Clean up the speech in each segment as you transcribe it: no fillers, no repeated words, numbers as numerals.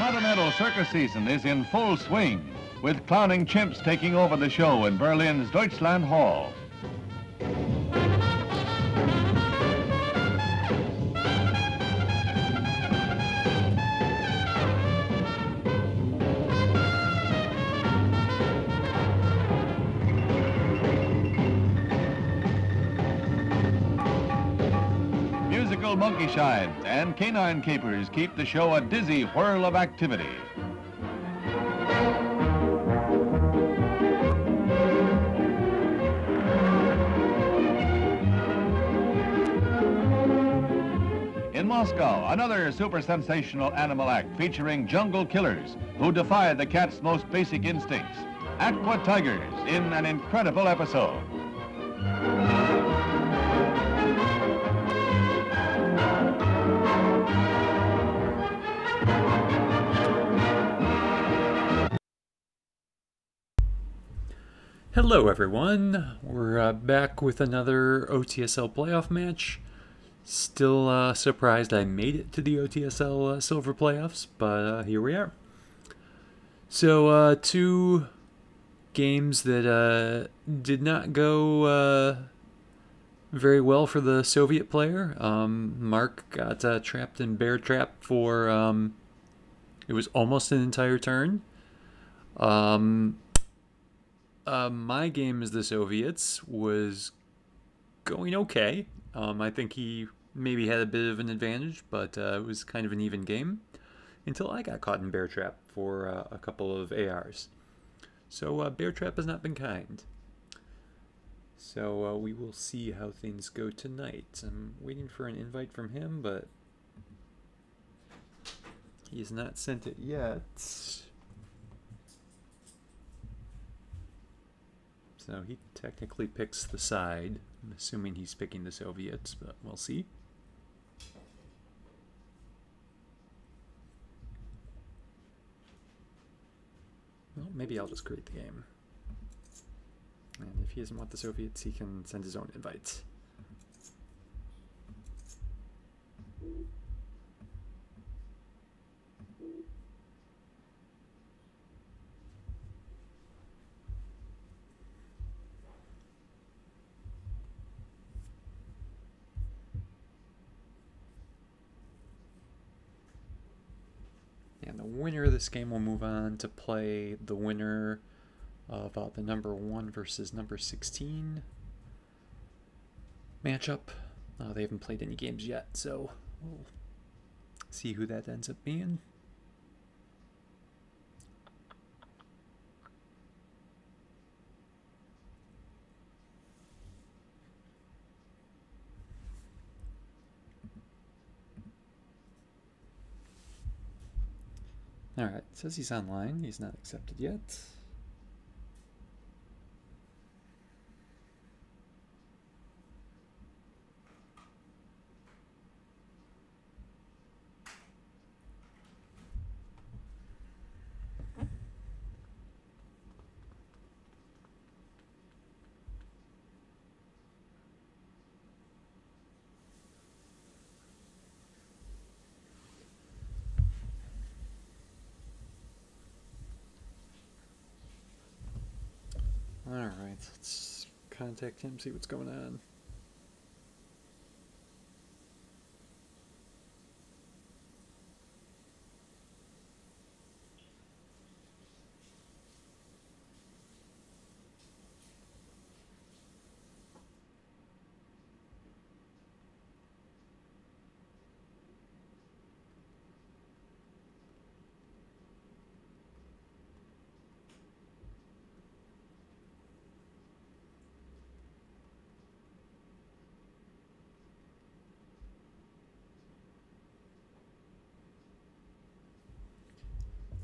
Continental circus season is in full swing, with clowning chimps taking over the show in Berlin's Deutschland Hall. Musical monkey shines and canine capers keep the show a dizzy whirl of activity. In Moscow, another super sensational animal act featuring jungle killers who defy the cat's most basic instincts. Aqua tigers in an incredible episode. Hello everyone, we're back with another OTSL playoff match. Still surprised I made it to the OTSL Silver playoffs, but here we are. So two games that did not go very well for the Soviet player. Mark got trapped in bear trap for, it was almost an entire turn. My game as the Soviets was going okay. I think he maybe had a bit of an advantage, but it was kind of an even game until I got caught in bear trap for a couple of ARs. So bear trap has not been kind. So we will see how things go tonight. I'm waiting for an invite from him, but he has not sent it yet. So he technically picks the side. I'm assuming he's picking the Soviets, but we'll see. Well, maybe I'll just create the game. And if he doesn't want the Soviets, he can send his own invites. And the winner of this game will move on to play the winner of the number 1 versus number 16 matchup. They haven't played any games yet, so we'll see who that ends up being. Alright, it says he's online. He's not accepted yet. Alright, let's contact him, see what's going on.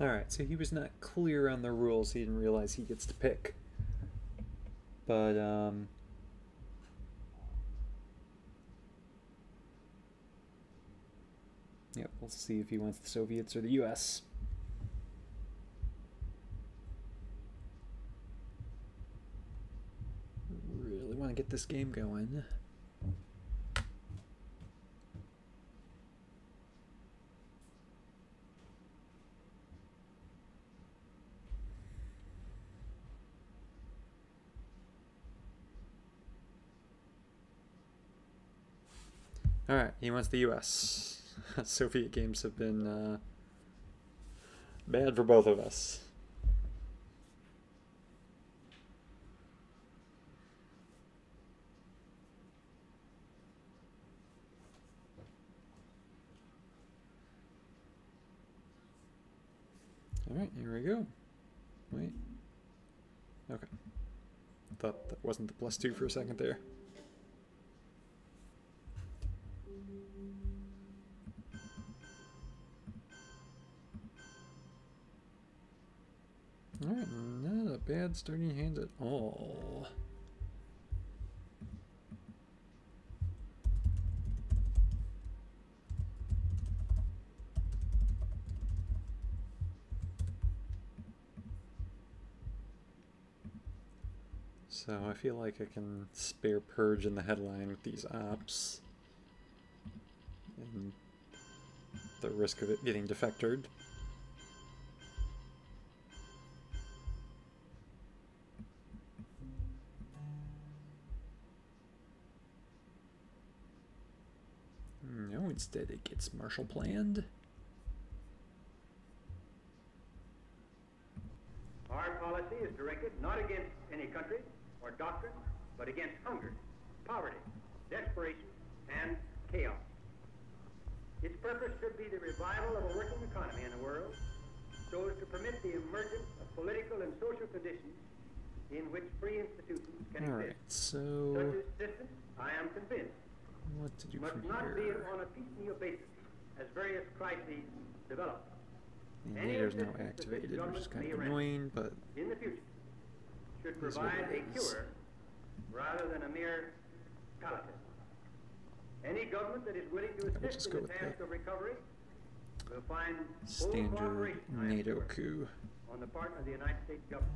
Alright, so he was not clear on the rules. He didn't realize he gets to pick. But, yeah, we'll see if he wants the Soviets or the US. Really want to get this game going. Alright, he wants the US. Soviet games have been bad for both of us. Alright, here we go. Wait. Okay. Thought that wasn't the +2 for a second there. Alright, not a bad starting hand at all. So I feel like I can spare Purge in the headline with these ops. And the risk of it getting defectored. No, instead it gets Marshall planned. Our policy is directed not against any country or doctrine, but against hunger, poverty, desperation, and chaos. Its purpose should be the revival of a working economy in the world, so as to permit the emergence of political and social conditions in which free institutions can exist. So such a system, I am convinced, what to do must from not be here? on a piecemeal basis as various crises develop. And Any NATO's now assistance that this activated, which is government kind may of render annoying, but in the future should is what provide it a is. cure rather than a mere palliative. Any government that is willing to we'll assist just in go the with task the of recovery will find full standard cooperation, I am NATO sure, coup. on the part of the United States government.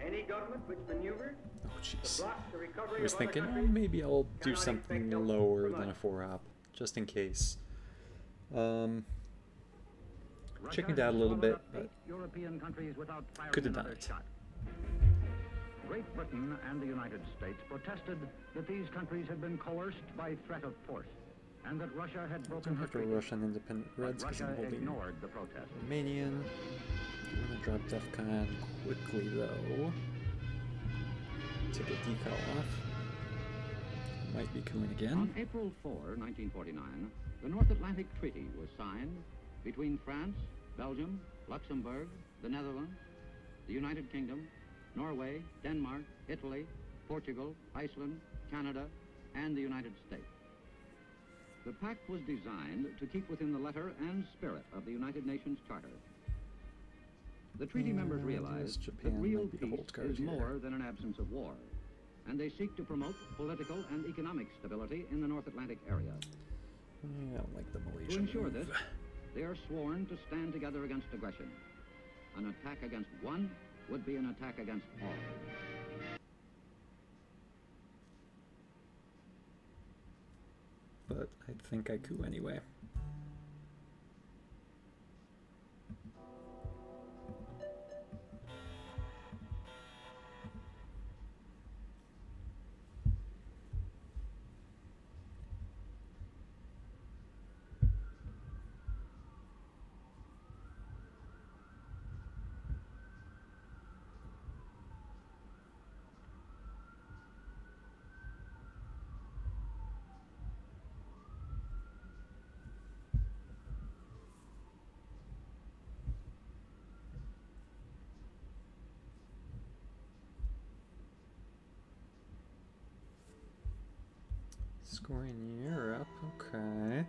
Any government which maneuvers Oh to jeez. block the I recovery was of other thinking, oh, countries maybe I'll do cannot something expect help lower from than a us. 4-op, just in case. Russia Chickened out a little swallowed bit, up but 8 European countries without firing could have done another it. shot. Great Britain and the United States protested that these countries had been coerced by threat of force, and that Russia had I broken don't her have to treaty. rush on independent But Reds because I'm Russia holding ignored the protest. Romanian. I'm gonna drop DEFCON quickly though. Take a decal off. Might be cooing again. On April 4, 1949, the North Atlantic Treaty was signed between France, Belgium, Luxembourg, the Netherlands, the United Kingdom, Norway, Denmark, Italy, Portugal, Iceland, Canada, and the United States. The pact was designed to keep within the letter and spirit of the United Nations Charter. The treaty members And realized that Japan real might be the peace hold card is here. more than an absence of war, and they seek to promote political and economic stability in the North Atlantic area. I don't like the To Malaysian ensure move. this, they are sworn to stand together against aggression. An attack against one would be an attack against all. But I think I coup anyway. Scoring Europe, okay.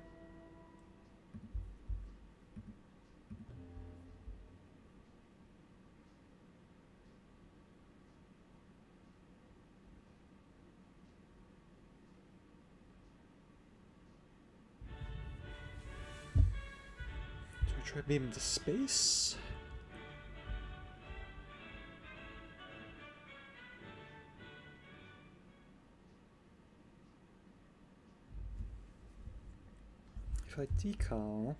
Do I try beam into space? If I decal,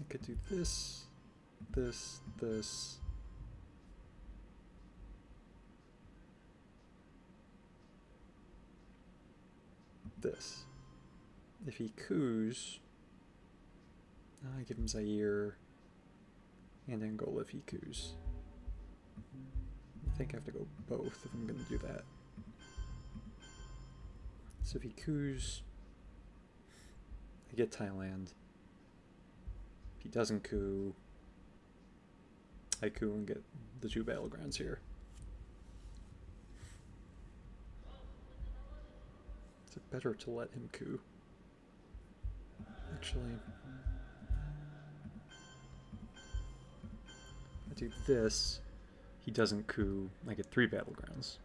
I could do this, this, this. this? If he coups, I give him Zaire and Angola if he coups. I think I have to go both if I'm going to do that. So if he coups, I get Thailand. If he doesn't coup, I coup and get the 2 battlegrounds here. Is it better to let him coup? Actually, I do this, he doesn't coup, I get 3 battlegrounds.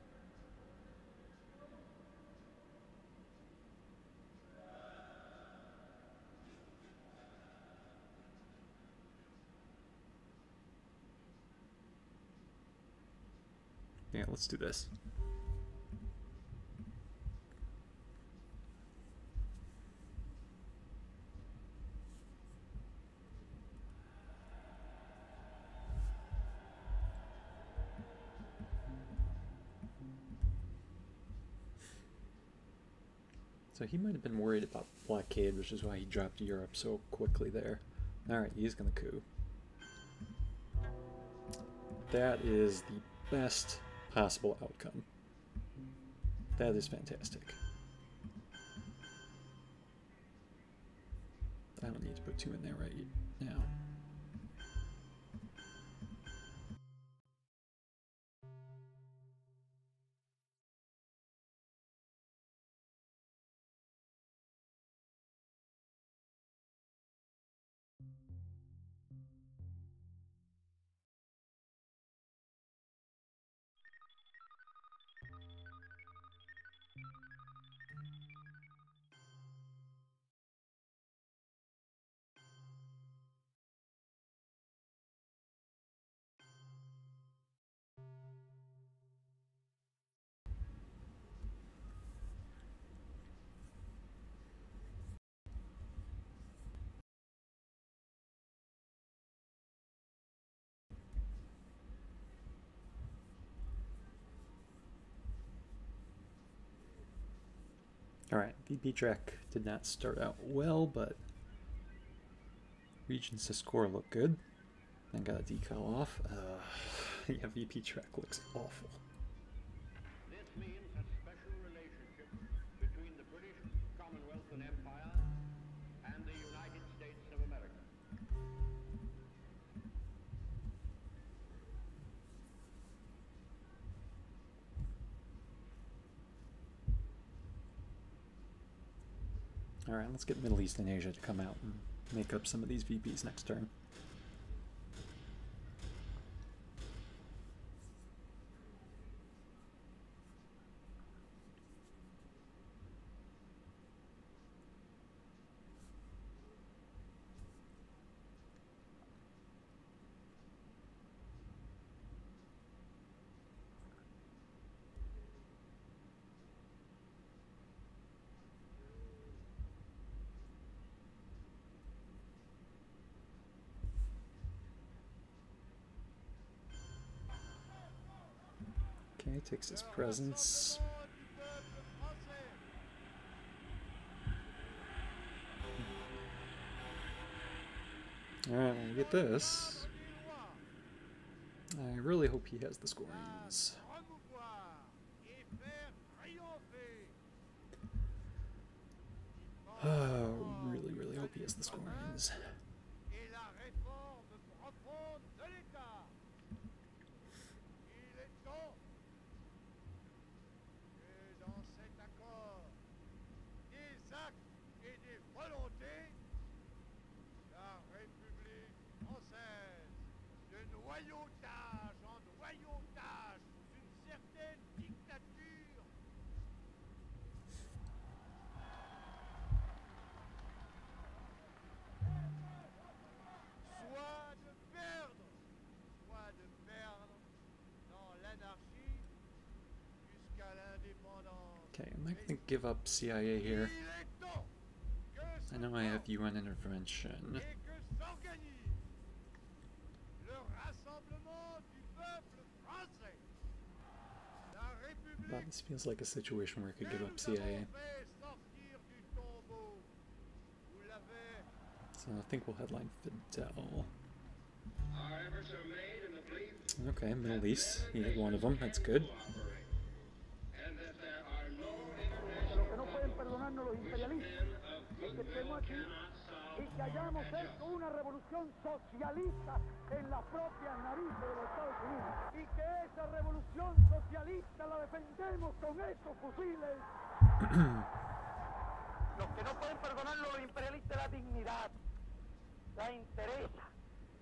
Yeah, let's do this. So he might have been worried about blockade, which is why he dropped Europe so quickly there. Alright, he's gonna coup. That is the best possible outcome. That is fantastic. I don't need to put 2 in there right now. Alright, VP track did not start out well, but regions to score look good. I got a decal off. Yeah, VP track looks awful. This means a special relationship between the British Commonwealth and Empire and the United States of America. Alright, let's get Middle East and Asia to come out and make up some of these VPs next turn. Okay, takes his presence. Alright, when we get this, I really hope he has the scorings. Oh, really hope he has the scorings. Okay, am I going to give up CIA here? I know I have UN intervention. But this feels like a situation where I could give up CIA. So I think we'll headline Fidel. Okay, Middle East. He had one of them. That's good. Y que hayamos hecho una revolución socialista en las propias narices de los Estados Unidos. Y que esa revolución socialista la defendemos con estos fusiles. Los que no pueden perdonarlo los imperialistas, la dignidad, la entereza,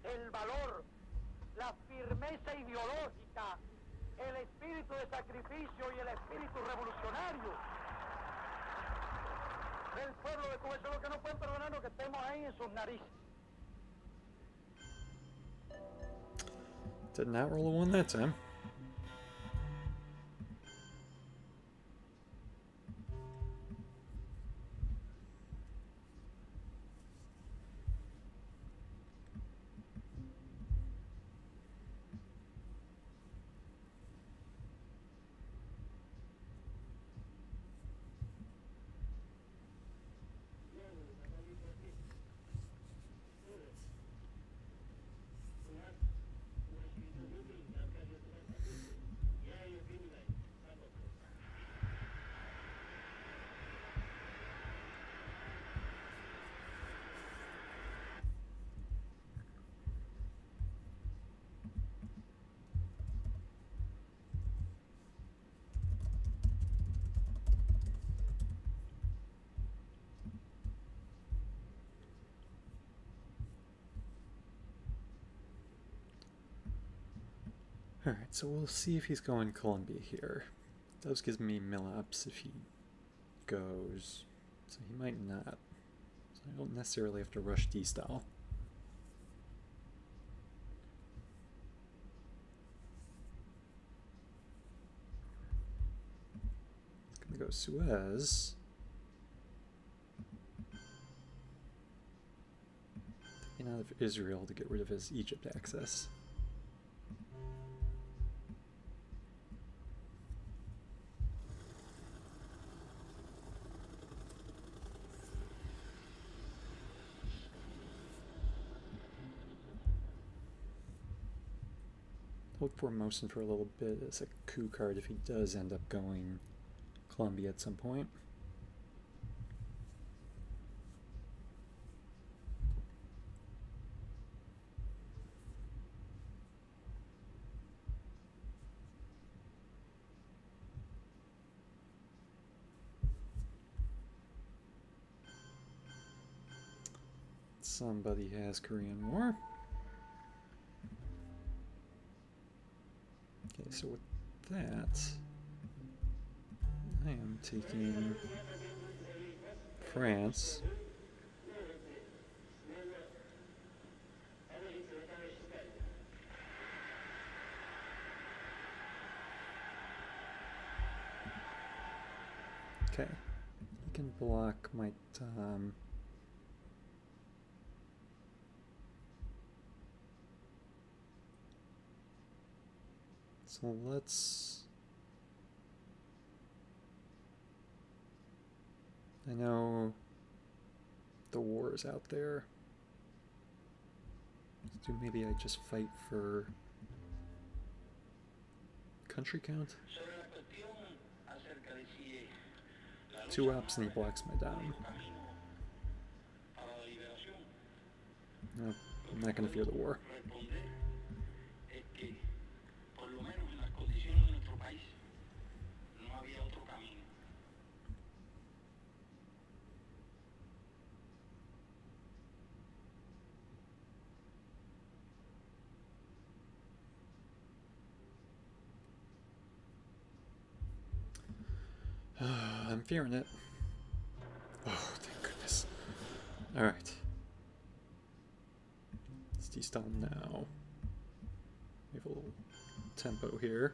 el valor, la firmeza ideológica, el espíritu de sacrificio y el espíritu revolucionario del pueblo de Cuba. Eso es lo que no pueden perdonarnos, que estemos ahí en sus narices. Did not roll a one that time. Alright, so we'll see if he's going Columbia here. It does give me Milops if he goes, so he might not. So I don't necessarily have to rush D-style. It's gonna go Suez. Taking out of Israel to get rid of his Egypt access. Hold Formosan for a little bit as a coup card if he does end up going Columbia at some point. Somebody has Korean War. Okay, so with that, I am taking France. Okay, I can block my so let's, I know the war is out there. Let's do, maybe I just fight for country count. 2 ops and he blocks my down. No, I'm not going to fear the war. I'm fearing it. Oh, thank goodness. Alright. Let's de-stall now. We have a little tempo here.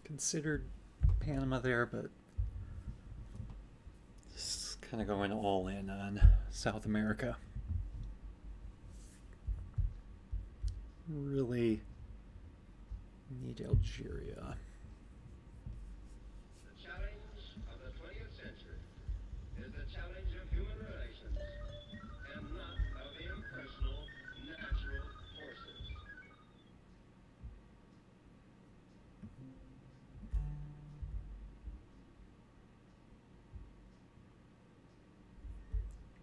Considered Panama there, but Kind of going all in on South America. Really need Algeria. The challenge of the 20th century is the challenge of human relations and not of impersonal natural forces.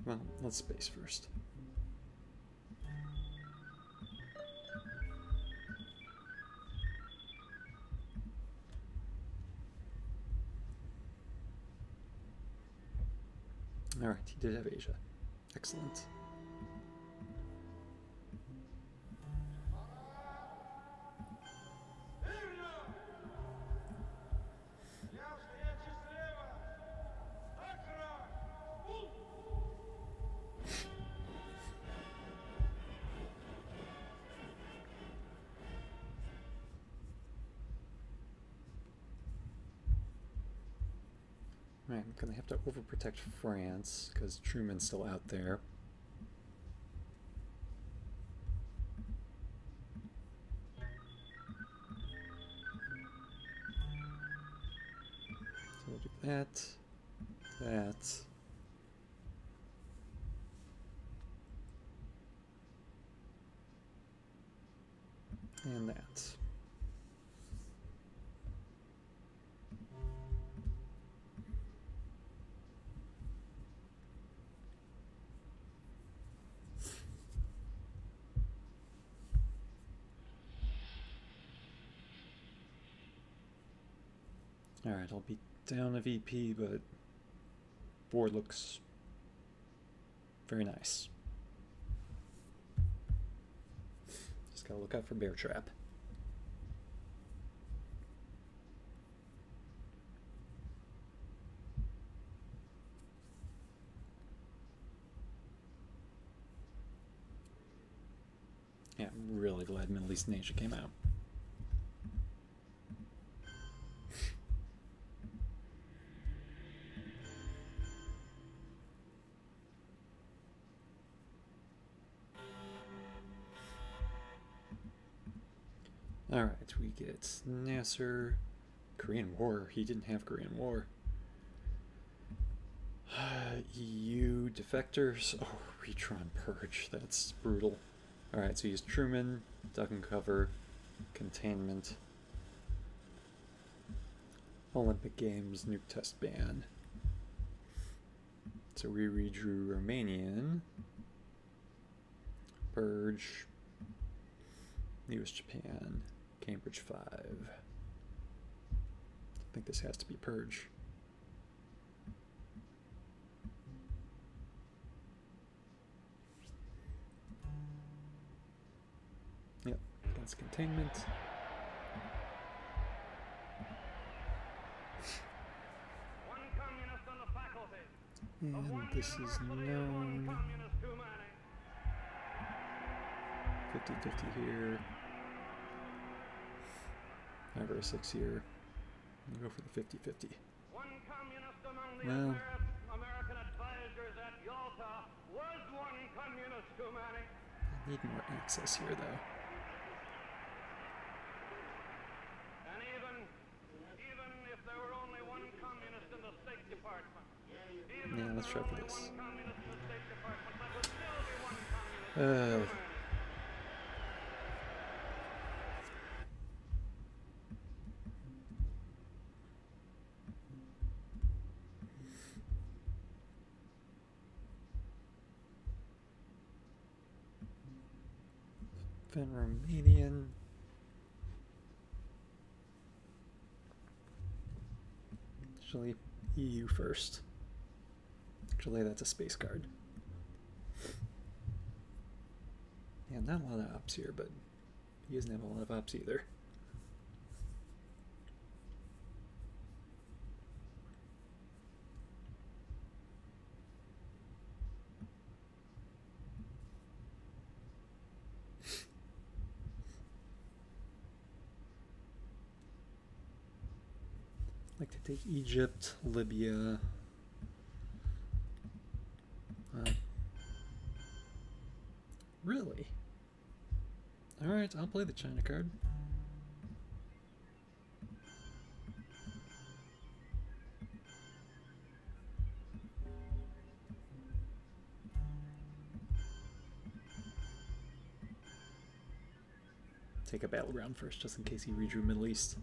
Well, let's space first. Alright, he did have Asia. Excellent. Right, I'm gonna have to overprotect France because Truman's still out there. So we'll do that, and that. Alright, I'll be down a VP, but board looks very nice. Just gotta look out for bear trap. Yeah, I'm really glad Middle East and Asia came out. Alright, we get Nasser, Korean War. He didn't have Korean War. EU defectors. Oh, Retron Purge. That's brutal. Alright, so he's Truman, duck and cover, containment, Olympic Games, nuke test ban. So we redrew Romanian, Purge, US Japan, Cambridge 5. I think this has to be Purge. Yep, that's containment. One communist on the faculty. And this is known. 50-50 here. Never a 6 here. I'll go for the 50-50. One communist among the Well, American advisors at Yalta was one communist too many. I need more access here, though. And even if there were only one communist in the State Department, Yeah, let's try for this. one communist in the State Department, that would still be one communist too many. Then Romanian. Actually, EU first. Actually, that's a space card. Yeah, not a lot of ops here, but he doesn't have a lot of ops either. Like to take Egypt, Libya, Alright, I'll play the China card. Take a battleground first, just in case he redrew Middle East.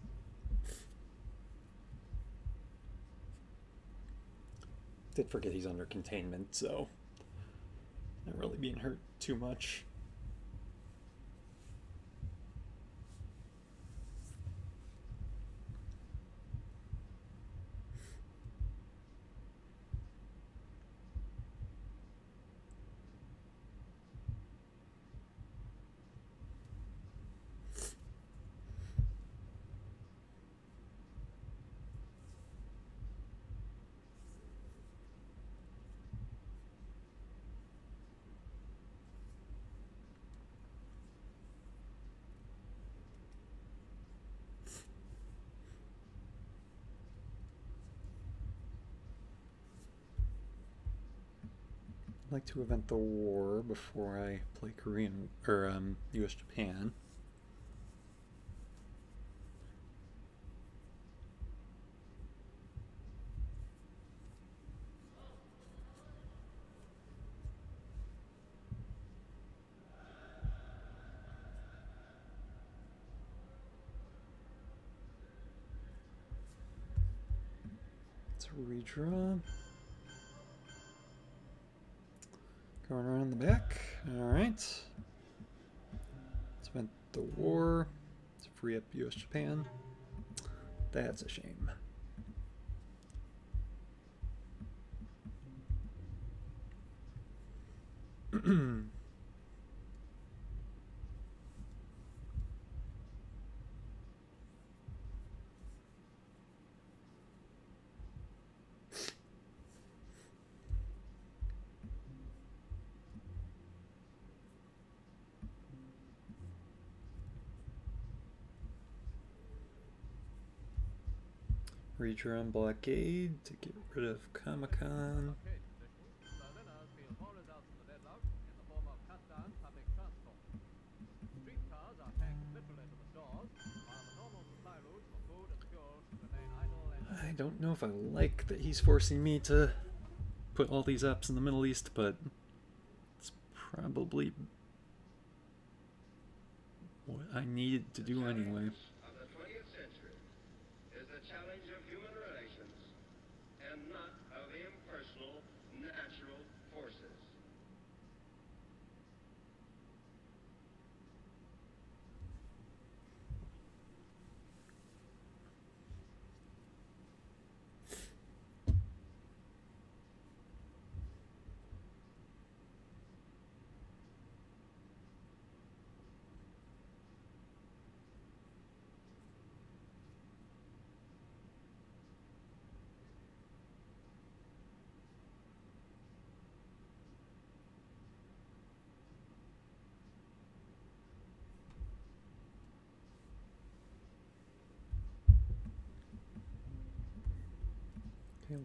Did forget he's under containment, so not really being hurt too much. I'd like to event the war before I play Korean or U.S. Japan. Let's redraw. Going around the back. Alright. Let's event the war to free up U.S. Japan. That's a shame. Redrawn blockade to get rid of Comic-Con. I don't know if I like that he's forcing me to put all these apps in the Middle East, but it's probably what I needed to do anyway.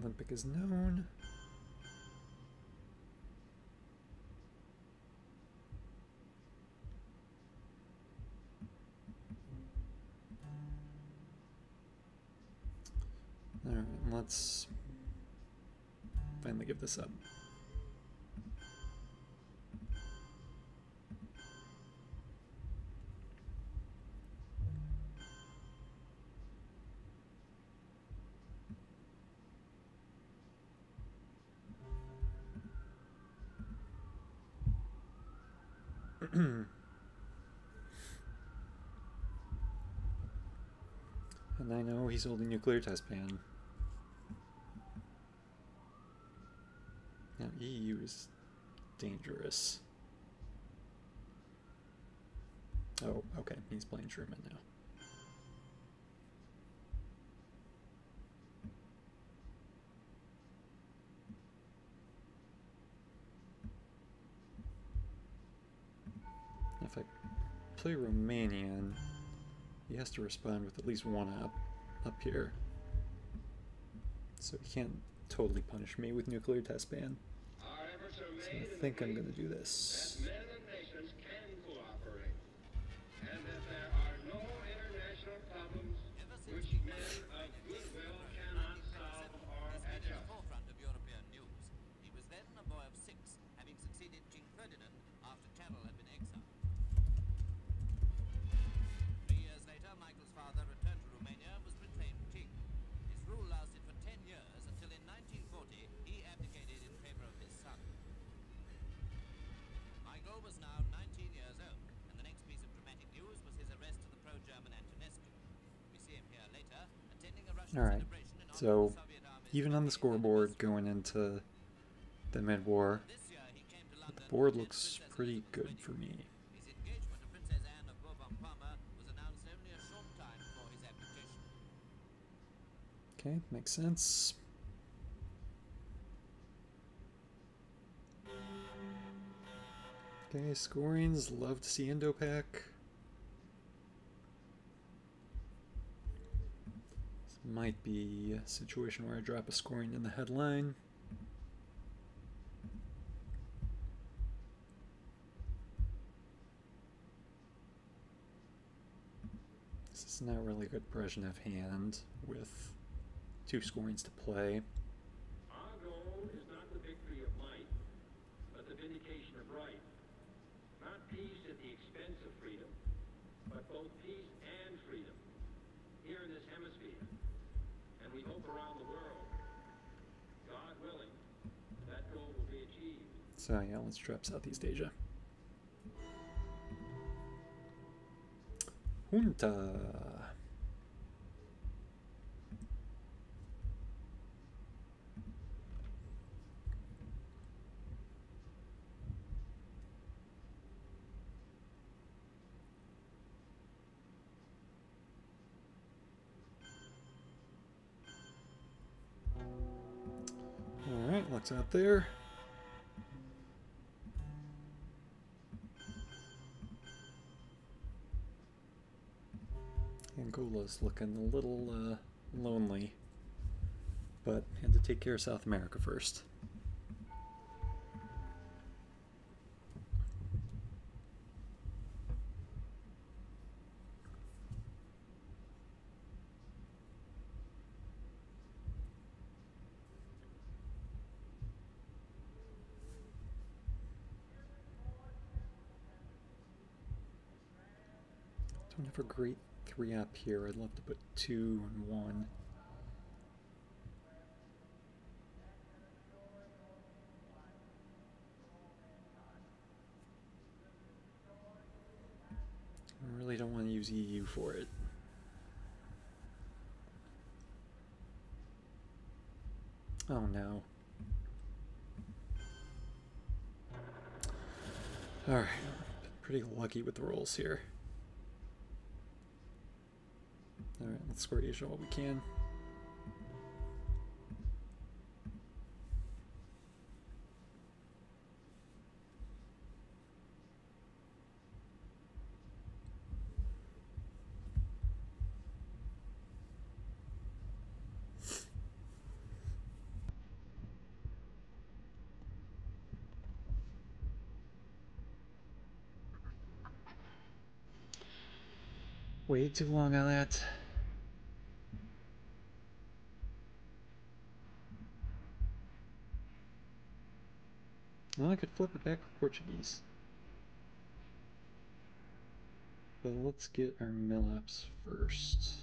Olympic is known. Alright, let's finally give this up. And I know he's holding nuclear test ban. Now EU is dangerous. Oh, okay, he's playing German now. If I play Romanian, he has to respond with at least one up here. So he can't totally punish me with nuclear test ban. So I think I'm going to do this. Men and nations can cooperate, and Alright, so even on the scoreboard going into the mid-war, the board looks pretty good for me. Okay, makes sense. Okay, scorings, love to see Indo-Pac. This might be a situation where I drop a scoring in the headline. This is not really a good Brezhnev hand with 2 scorings to play. Our goal is not the victory of might, but the vindication of right. Not peace at the expense of freedom, but both peace and freedom here in this hemisphere, and we hope around the world. God willing, that goal will be achieved. So yeah, let's drop Southeast Asia. Junta. Alright, what's out there? Angola's looking a little lonely, but had to take care of South America first. Don't have a great 3 up here. I'd love to put 2 and 1. I really don't want to use EU for it. Oh no. Alright, pretty lucky with the rolls here. Alright, let's score Asia while we can. Way too long on that. Well, I could flip it back for Portuguese. But let's get our mill-ups first.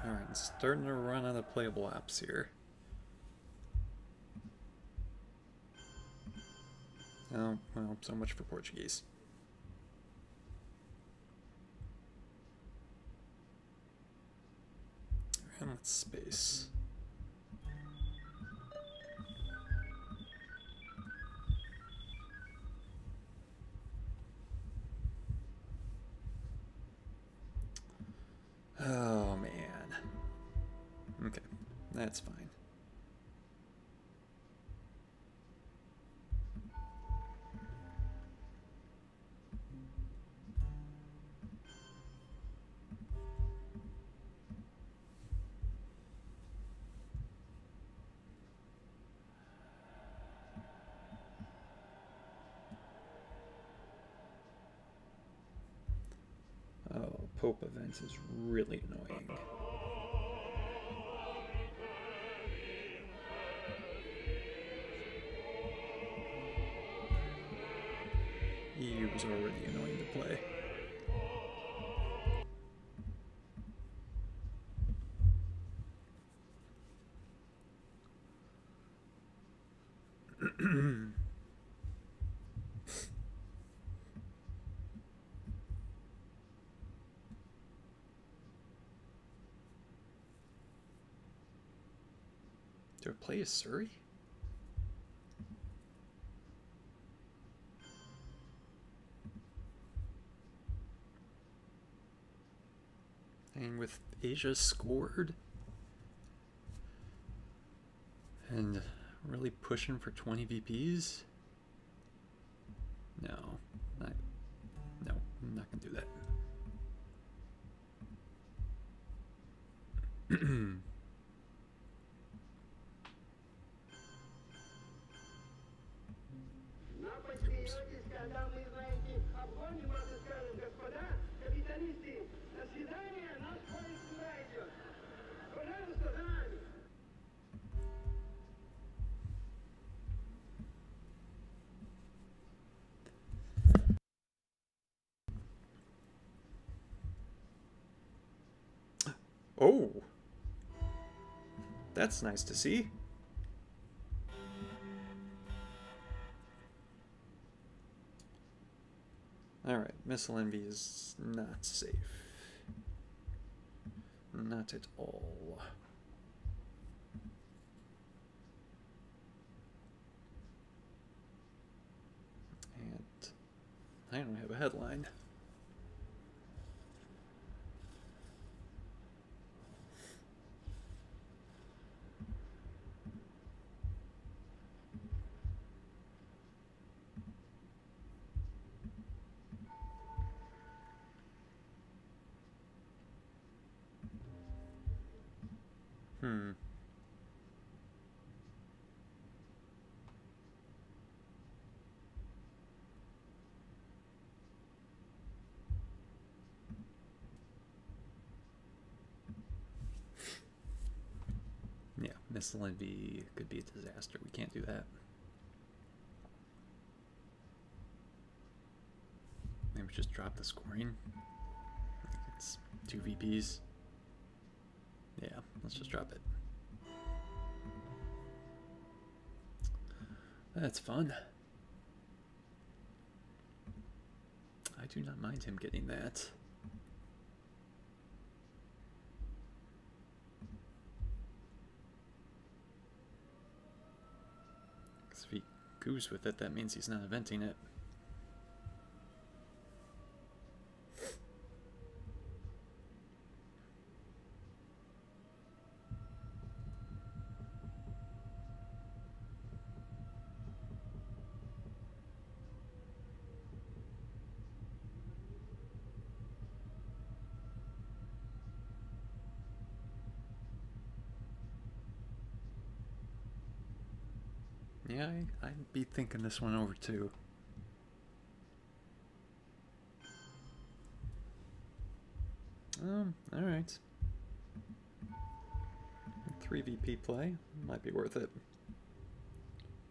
Alright, I'm starting to run out of playable apps here. Oh, well, so much for Portuguese. And let's space. Oh, man. Okay, that's fine. Oh, Pope event is really annoying. EU was already annoying to play. Do I play as Surrey? And with Asia scored and really pushing for 20 VPs? No, I'm not gonna do that. Oh, that's nice to see. Alright, missile envy is not safe. Not at all. And I don't have a headline. Yeah, missile envy could be a disaster. We can't do that. Maybe just drop the scoring. I think it's 2 VPs. Yeah, let's just drop it. That's fun. I do not mind him getting that. Because if he goes with it, that means he's not eventing it. Yeah, I'd be thinking this one over too. Alright. 3 VP play might be worth it.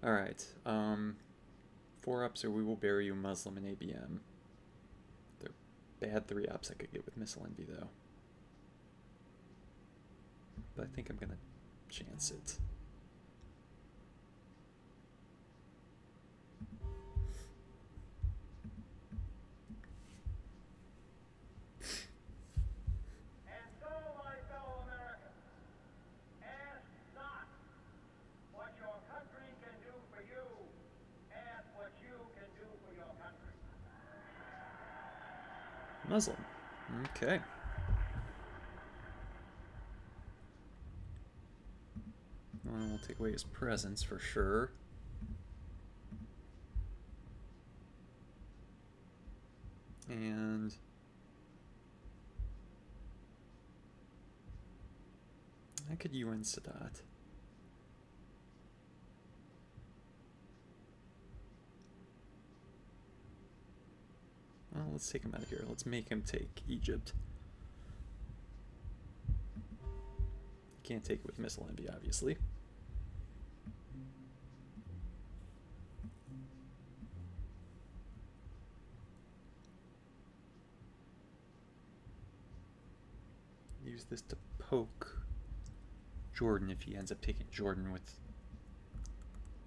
Alright, 4 ups or we will bury you, Muslim and ABM. They're bad 3 ups I could get with missile envy though. But I think I'm gonna chance it. Muslim. Okay. Well, we'll take away his presence for sure. And I could UN Sadat. Well, let's take him out of here. Let's make him take Egypt. Can't take it with Missile Envy, obviously. Use this to poke Jordan if he ends up taking Jordan with...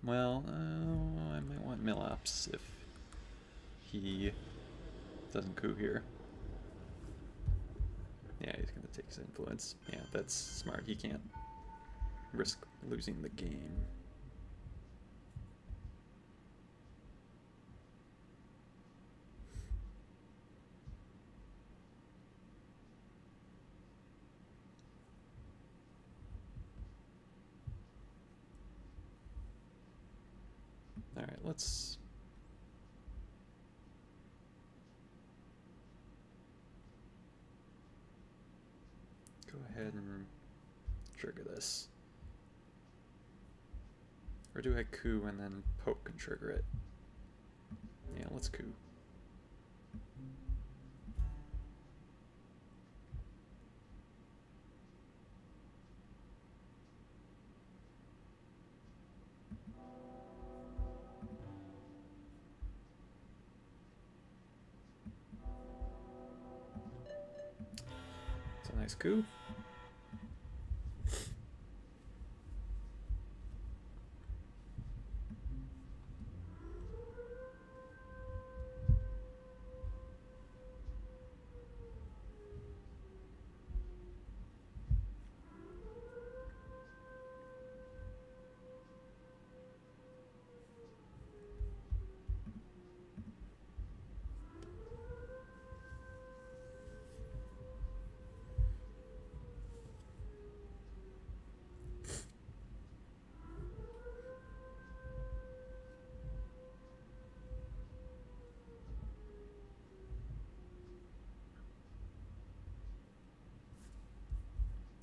Well, I might want Millops if he doesn't coup here. Yeah, he's going to take his influence. Yeah, that's smart. He can't risk losing the game. All right, let's... go ahead and trigger this. Or do I coup and then poke and trigger it? Yeah, let's coup. It's a nice coup.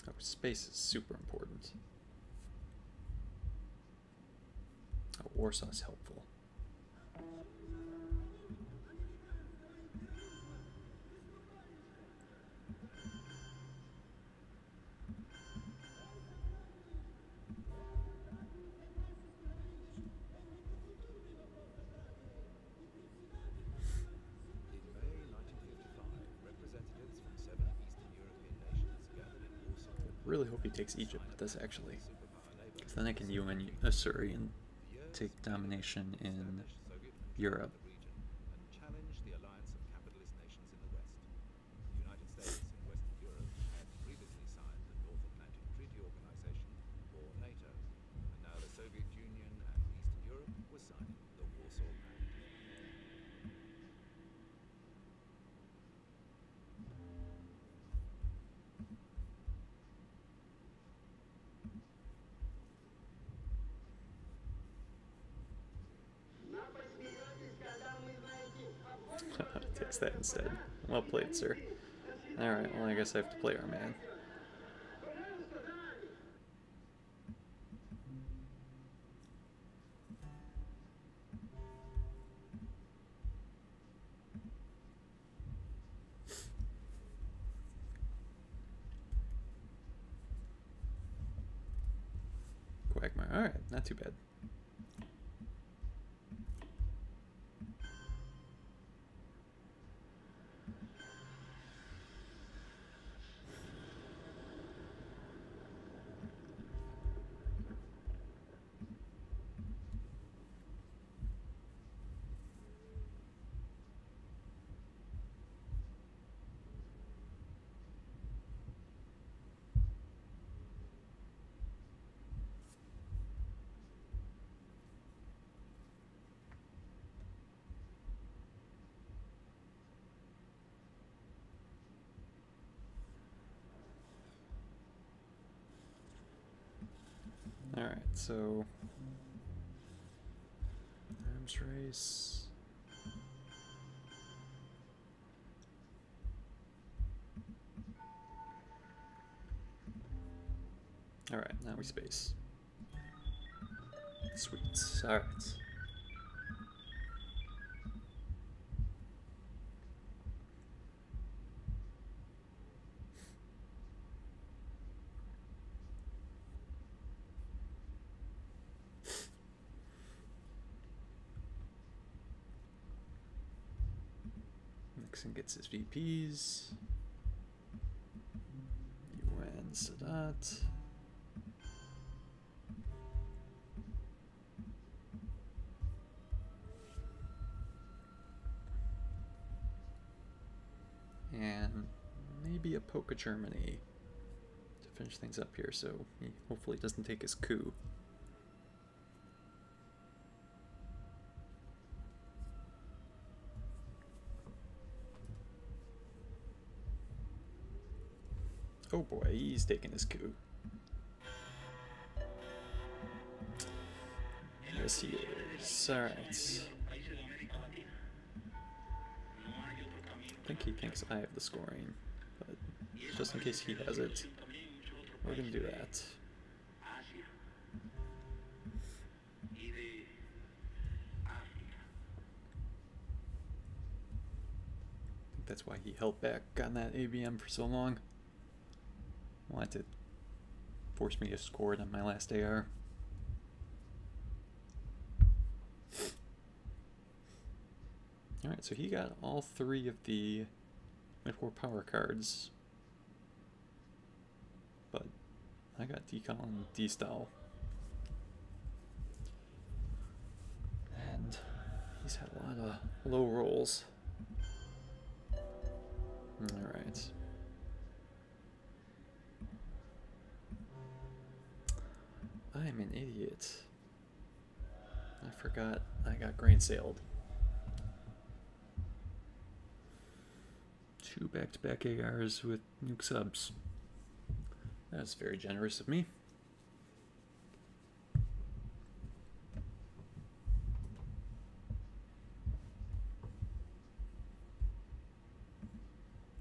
Oh, space is super important. Oh, Warsaw's helpful. Really hope he takes Egypt with this, actually, because then I can UN Assyria and take domination in Europe. Challenge the alliance of capitalist nations in the West. The United States and Western Europe had previously signed the North Atlantic Treaty Organization, or NATO, and now the Soviet Union and Eastern Europe were signing the Warsaw Pact. Takes that instead. Well played, sir. Alright, well I guess I have to play our man. Quagmire. Alright, not too bad. Alright, so arms race. Alright, now we space. Sweet. Alright. Nixon gets his VPs. UN Sadat. And maybe a poke at Germany to finish things up here, so he hopefully doesn't take his coup. Oh boy, he's taking his coup. Yes, he is. Alright. I think he thinks I have the scoring, but just in case he has it, we're gonna do that. I think that's why he held back on that ABM for so long. Wanted to force me to score it on my last AR. Alright, so he got all 3 of the mid-war power cards. But I got decal and D-style. And he's had a lot of low rolls. Alright. I'm an idiot. I forgot I got grain sailed. 2 back-to-back ARs with nuke subs. That's very generous of me.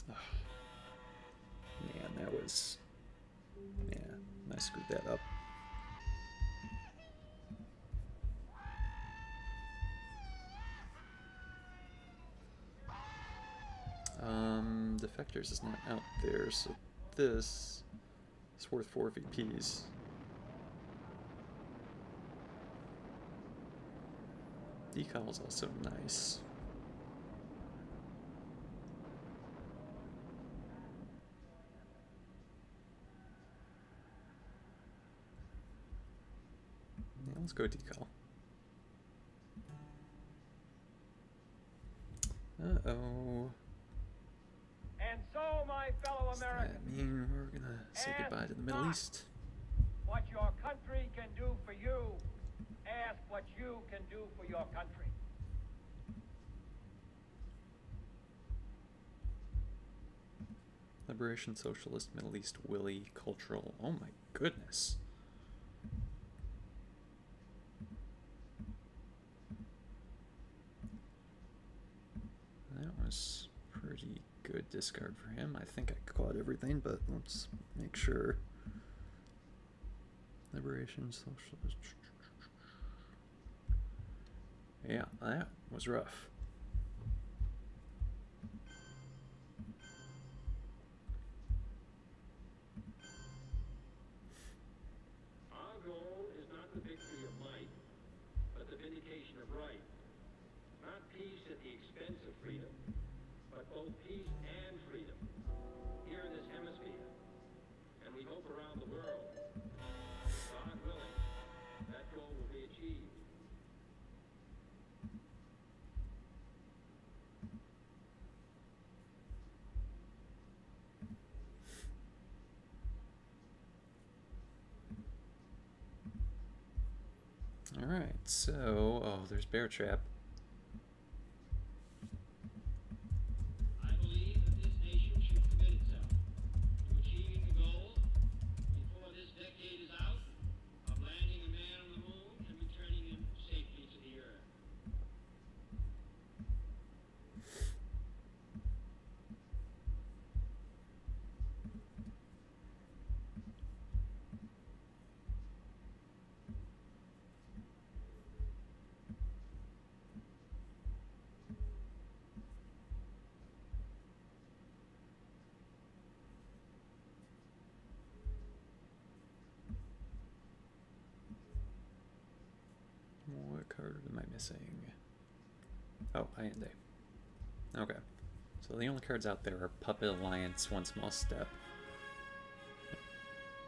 Oh, man, that was... Yeah, I screwed that up. Defectors is not out there, so this is worth 4 VPs. Decal is also nice. Yeah, let's go decal. Uh-oh. And so, my fellow Does Americans, that mean we're gonna say goodbye to the Middle East? what your country can do for you, ask what you can do for your country. Liberation Socialist Middle East Willy Cultural. Oh my goodness. That was pretty good discard for him. I think I caught everything, but let's make sure. Liberation Socialist. Yeah, that was rough. Our goal is not the victory of might, but the vindication of right. Not peace at the expense of freedom, but both peace and freedom here in this hemisphere, and we hope around the world. God willing, that goal will be achieved. Alright, so... Oh, there's Bear Trap. I believe that this nation should commit itself to achieving the goal before this decade is out of landing a man on the moon and returning him safely to the earth. What card am I missing? Oh, I and A. Okay. So the only cards out there are Puppet Alliance, One Small Step.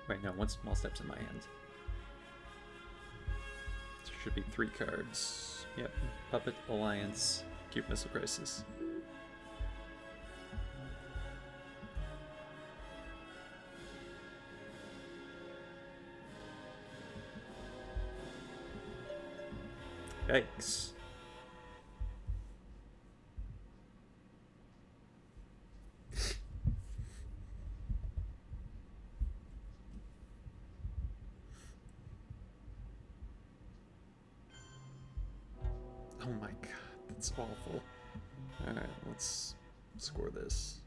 Wait, no, One Small Step's in my hand. There should be 3 cards. Yep, Puppet Alliance, Cube Missile Crisis. Yikes. Oh my god, that's awful. Alright, let's score this.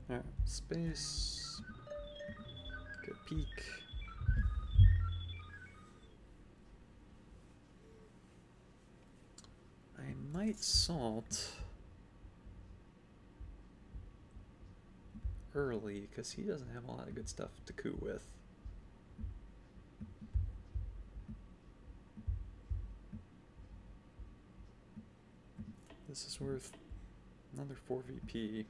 Alright, space. Good peek. I might salt early because he doesn't have a lot of good stuff to coup with. This is worth another 4 VP.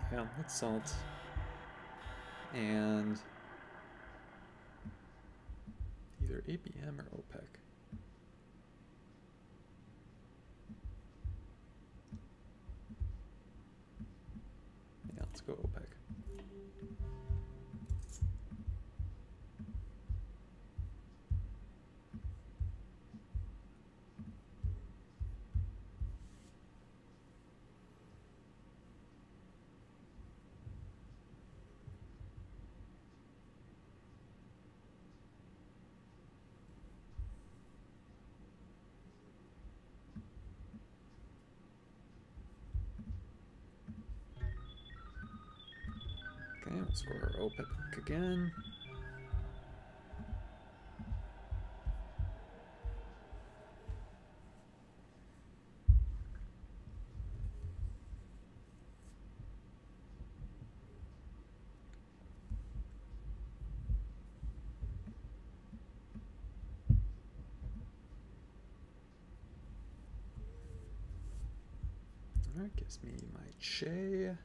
Yeah, let's salt. And either ABM or OPEC. Yeah, let's go OPEC. Okay, we'll score our OPEC again. Alright, gives me my Che.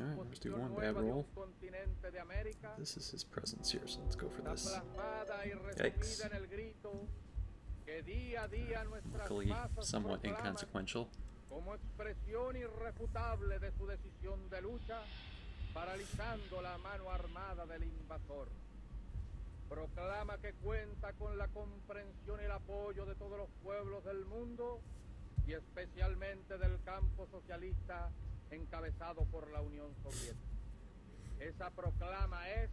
Alright, let's do one bad roll. This is his presence here, so let's go for this. Yikes. Luckily, somewhat inconsequential. Como expresión irrefutable de su decisión de lucha, paralizando la mano armada del invasor. Proclama que cuenta con la comprensión y el apoyo de todos los pueblos del mundo y especialmente del campo socialista encabezado por la Unión Soviética. Esa proclama es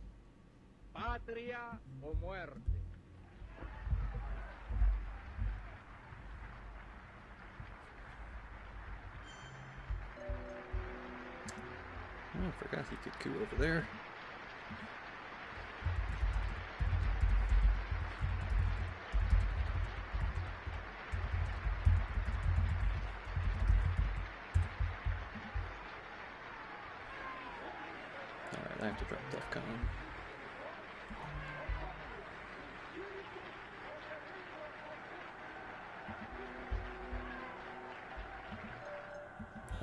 patria o muerte. Oh, I forgot he could coup over there. Alright, I have to drop DEFCON.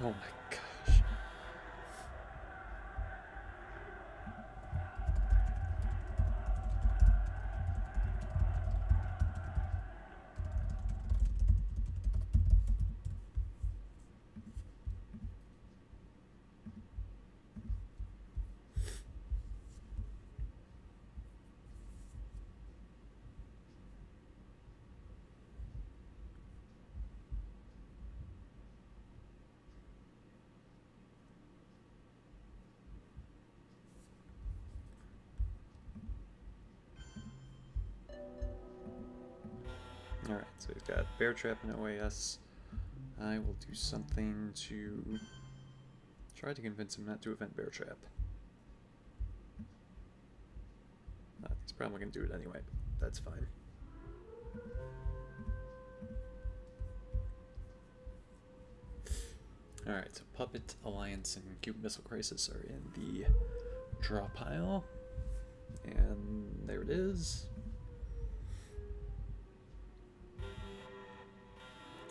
Oh my gosh. Alright, so we've got Bear Trap and OAS. I will do something to try to convince him not to event Bear Trap. He's probably going to do it anyway, but that's fine. Alright, so Puppet, Alliance, and Cuban Missile Crisis are in the draw pile. And there it is.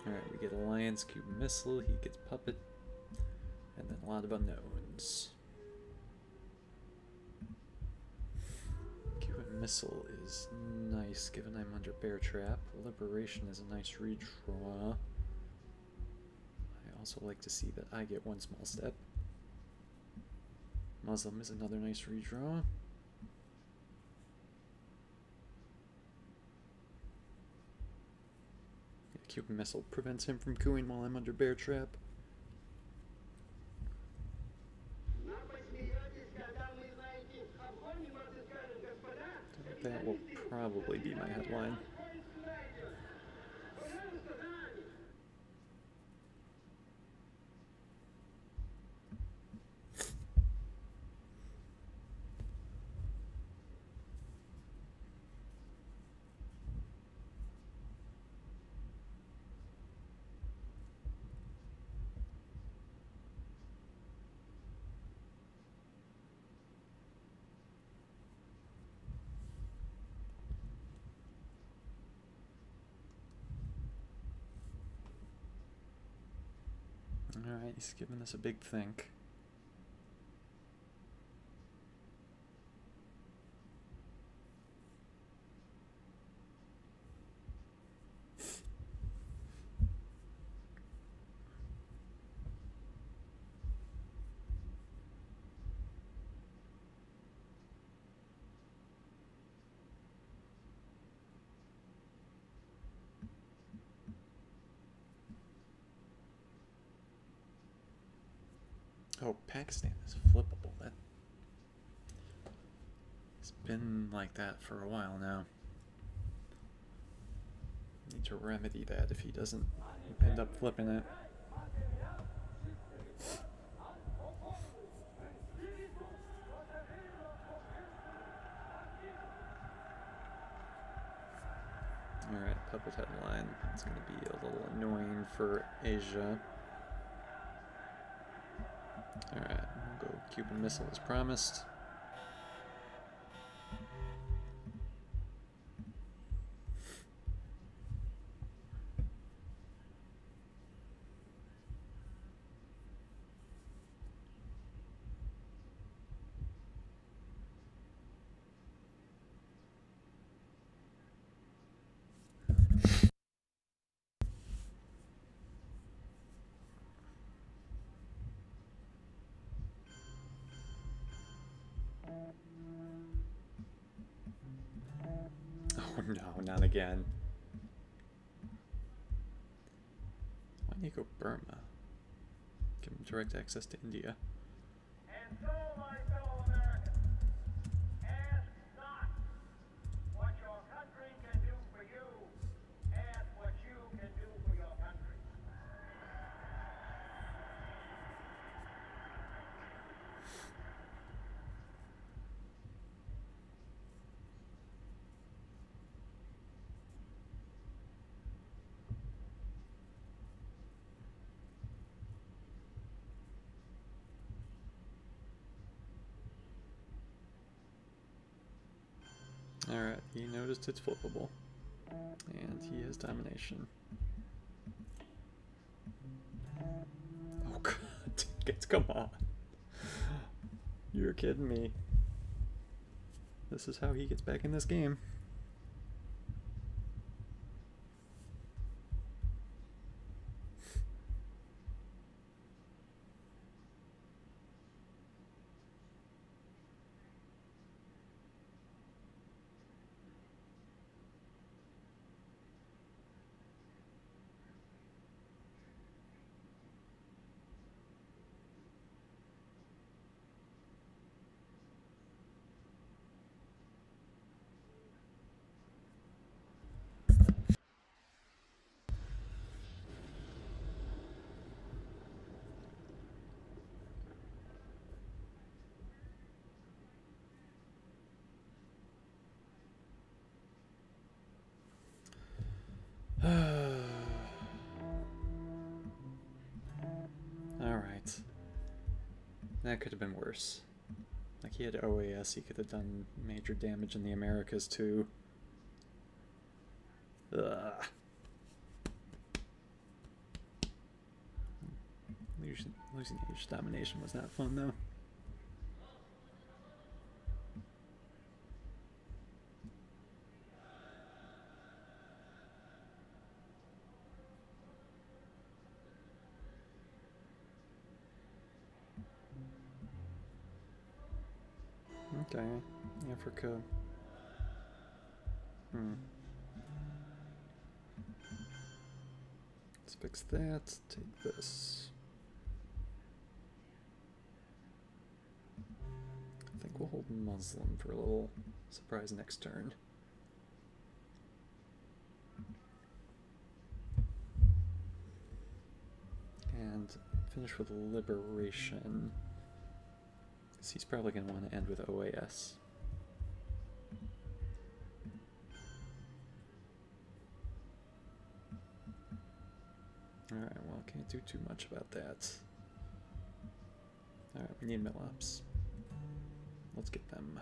Alright, we get Alliance, Cuban Missile, he gets Puppet, and then a lot of unknowns. Cuban Missile is nice, given I'm under Bear Trap. Liberation is a nice redraw. I also like to see that I get one small step. Muslim is another nice redraw. Cuban Missile prevents him from cooing while I'm under Bear Trap. That will probably be my headline. Alright, he's giving us a big think. Oh, Pakistan is flippable. It's been like that for a while now. Need to remedy that if he doesn't end up flipping it. Alright, Puppet headline. It's going to be a little annoying for Asia. Alright, we'll go Cuban Missile as promised. Oh no, not again. Why do you go Burma? Give him direct access to India. And so, my fellow Americans, ask not what your country can do for you, ask what you can do for your country. Alright, he noticed it's flippable. And he has domination. Oh god, tickets, come on. You're kidding me. This is how he gets back in this game. That could have been worse. Like, he had OAS, he could have done major damage in the Americas too. Ugh. Losing Age Domination was not fun though. Okay, Africa. Let's fix that. Take this. I think we'll hold Muslim for a little surprise next turn. And finish with Liberation. Because he's probably going to want to end with OAS. Alright, well, can't do too much about that. Alright, we need Milops. Let's get them.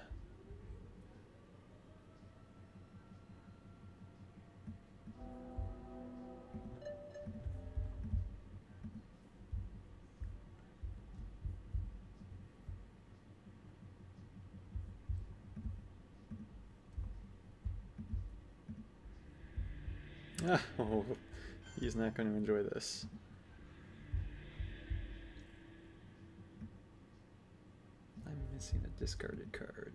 Oh, he's not going to enjoy this. I'm missing a discarded card.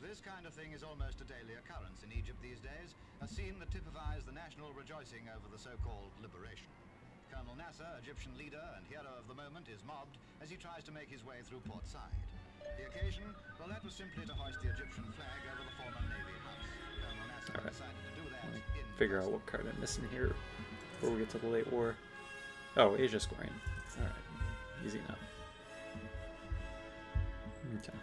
This kind of thing is almost a daily occurrence in Egypt these days, a scene that typifies the national rejoicing over the so-called liberation. Colonel Nasser, Egyptian leader and hero of the moment, is mobbed as he tries to make his way through Port Said. The occasion? Well, that was simply to hoist the Egyptian flag over the former Navy house. Colonel Nasser decided to do that in Figure out what card I'm missing here before we get to the late war. Oh, Asia scoring. Alright, easy enough. Okay.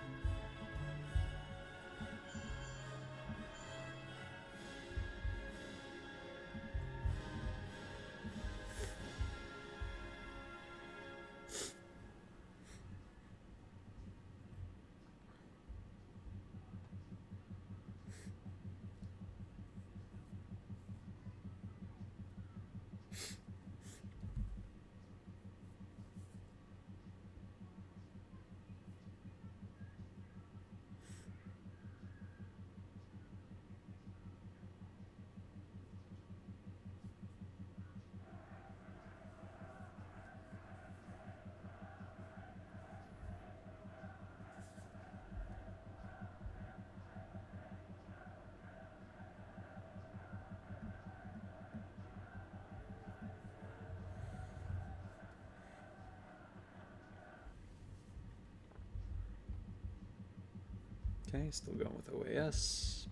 Okay, still going with OAS.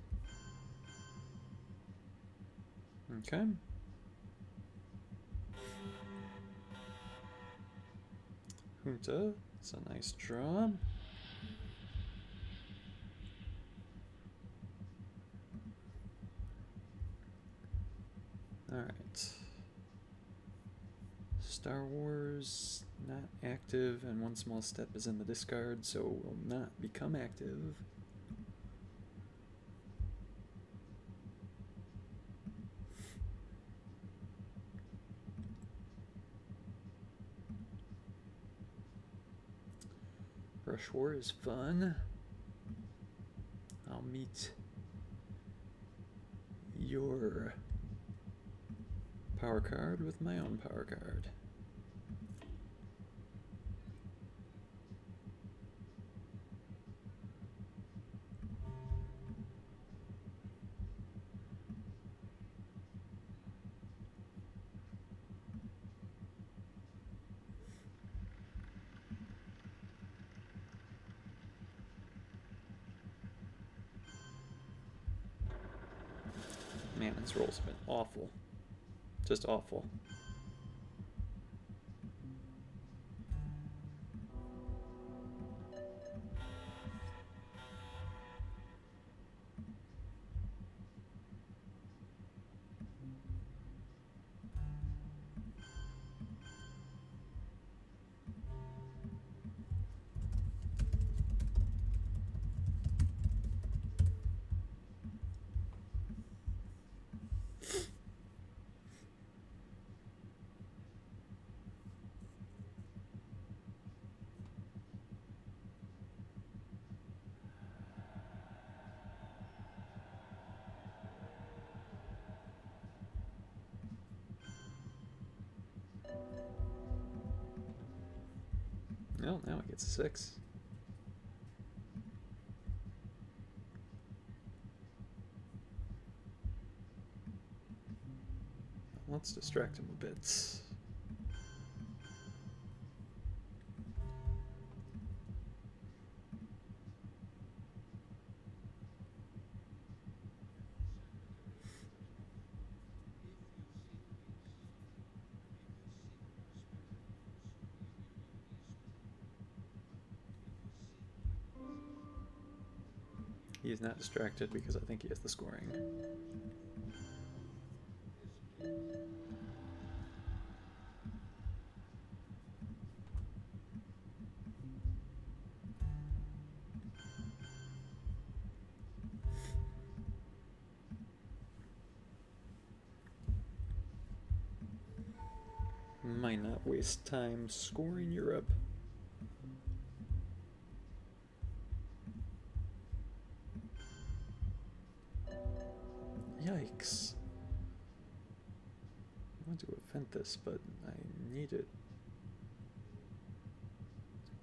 Okay. Junta, it's a nice draw. Alright. Star Wars, not active, and one small step is in the discard, so will not become active. Rush War is fun. I'll meet your power card with my own power card. Man, this roll's been awful. Just awful. Well, now it gets a 6. Let's distract him a bit. He is not distracted because I think he has the scoring. Might not waste time scoring Europe. Yikes. I want to event this, but I need it.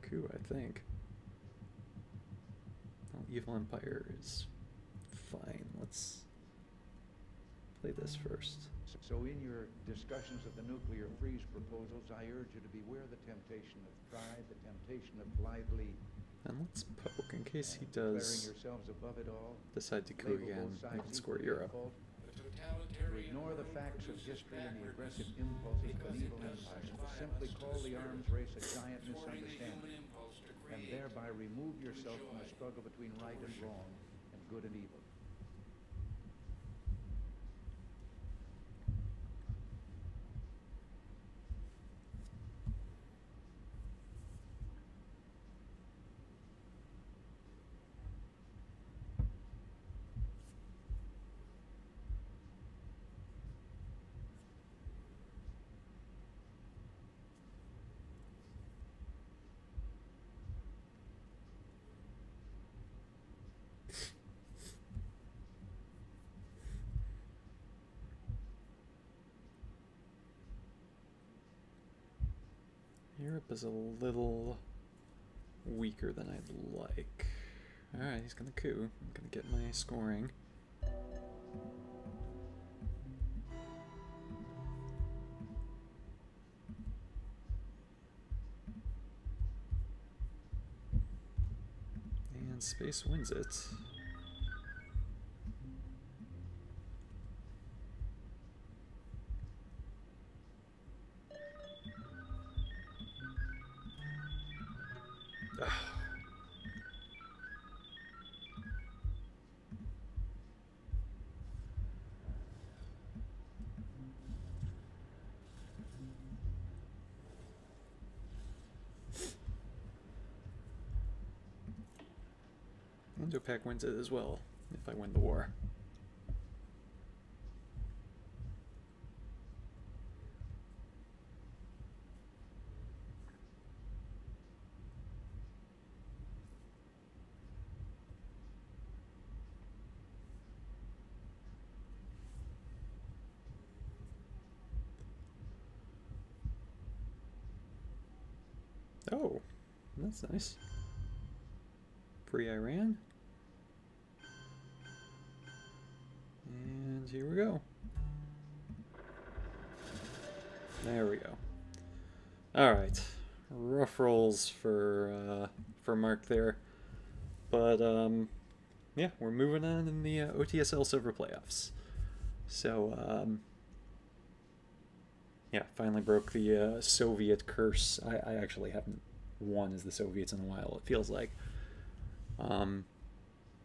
Coup, I think. Well, Evil Empire is fine. Let's play this first. So in your discussions of the nuclear freeze proposals, I urge you to beware the temptation of pride, the temptation of blithely... And let's poke in case he does decide to coup again. I can score Europe. To ignore the facts of history and the aggressive impulses of an evil empire, to simply call the arms race a giant misunderstanding, and thereby remove yourself from the struggle between right and wrong and good and evil. Europe is a little weaker than I'd like. Alright, he's gonna coup. I'm gonna get my scoring. And space wins it. Indo-Pac wins it as well, if I win the war. Oh, that's nice. Free Iran. And here we go. There we go. Alright. Rough rolls for Mark there. But, yeah, we're moving on in the OTSL Silver Playoffs. So, yeah, finally broke the Soviet curse. I actually haven't won as the Soviets in a while, it feels like.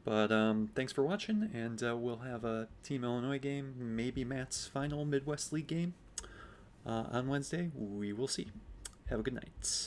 But thanks for watching, and we'll have a Team Illinois game, maybe Matt's final Midwest League game on Wednesday. We will see. Have a good night.